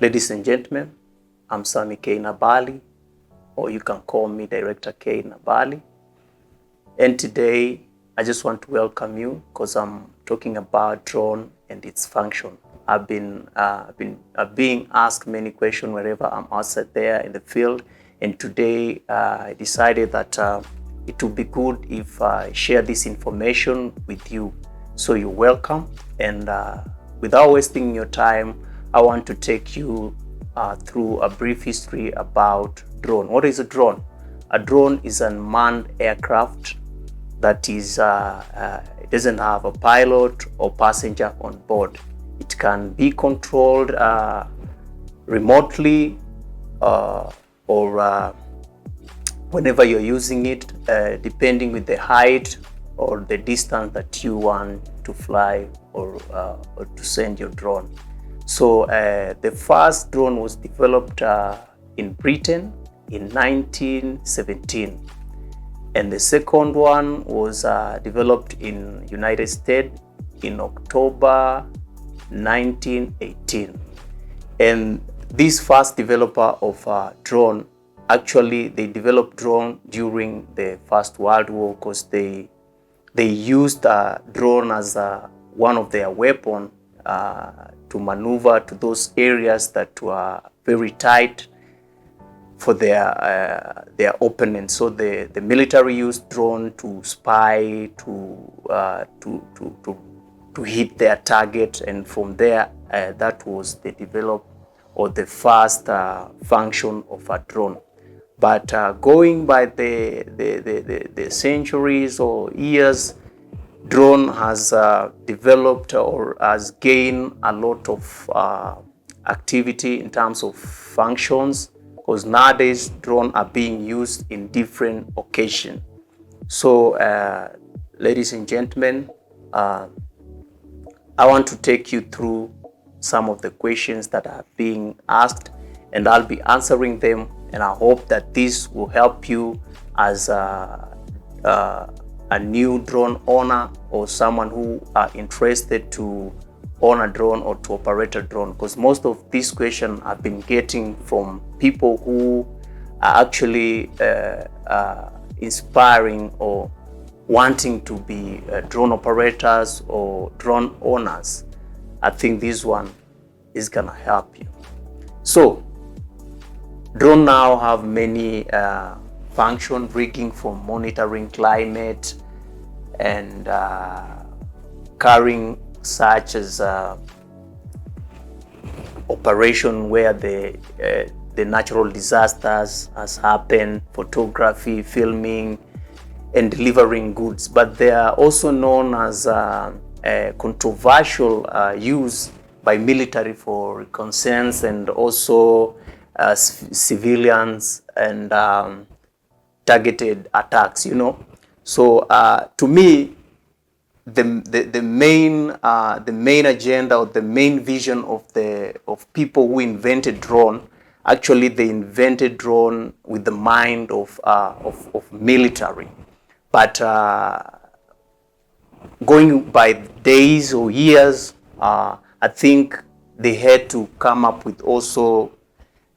Ladies and gentlemen, I'm Sammy Nabali, or you can call me Director K Nabali. And today, I just want to welcome you because I'm talking about drone and its function. I've been being asked many questions wherever I'm outside there in the field, and today I decided that it would be good if I share this information with you. So you're welcome, and without wasting your time, I want to take you through a brief history about drone. What is a drone? A drone is an unmanned aircraft that is it doesn't have a pilot or passenger on board. It can be controlled remotely or whenever you're using it, depending with the height or the distance that you want to fly or to send your drone. So the first drone was developed in Britain in 1917, and the second one was developed in United States in October 1918. And this first developer of drone, actually they developed drone during the First World War because they used drone as one of their weapons to maneuver to those areas that were very tight for their opponents. So the military used drone to spy, to hit their target, and from there that was the develop or the first function of a drone. But going by the centuries or years, drone has developed or has gained a lot of activity in terms of functions, because nowadays drones are being used in different occasions. So ladies and gentlemen, I want to take you through some of the questions that are being asked, and I'll be answering them, and I hope that this will help you as a new drone owner or someone who are interested to own a drone or to operate a drone, because most of these questions I've been getting from people who are actually inspiring or wanting to be drone operators or drone owners. I think this one is gonna help you. So drone now have many function, ranging from monitoring climate and carrying such as operation where the natural disasters has happened, photography, filming, and delivering goods. But they are also known as controversial use by military for reconnaissance and also civilians and targeted attacks, you know. So to me, the main agenda or the main vision of people who invented drone, actually they invented drone with the mind of military. But going by days or years, I think they had to come up with also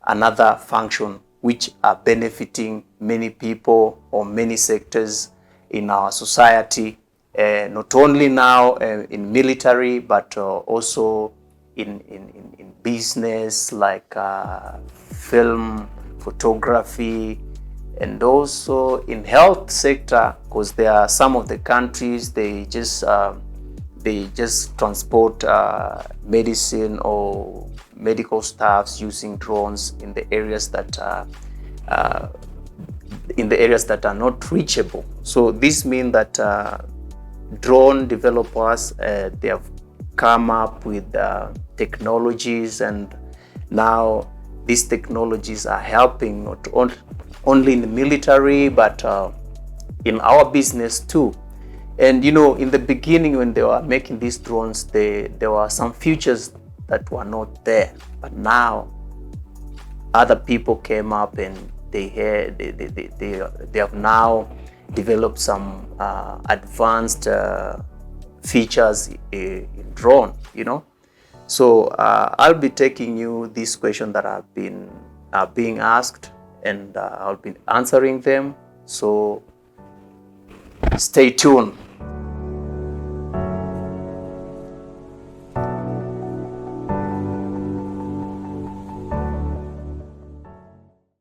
another function which are benefiting many people or many sectors in our society, not only now in military, but also in business like film, photography, and also in health sector, because there are some of the countries they just transport medicine or medical staffs using drones in the areas that are not reachable. So this means that drone developers they have come up with technologies, and now these technologies are helping not only in the military but in our business too. And you know, in the beginning when they were making these drones, there were some features that were not there, but now other people came up and they have now developed some advanced features in drone, you know. So I'll be taking you these questions that have been being asked, and I'll be answering them. So stay tuned.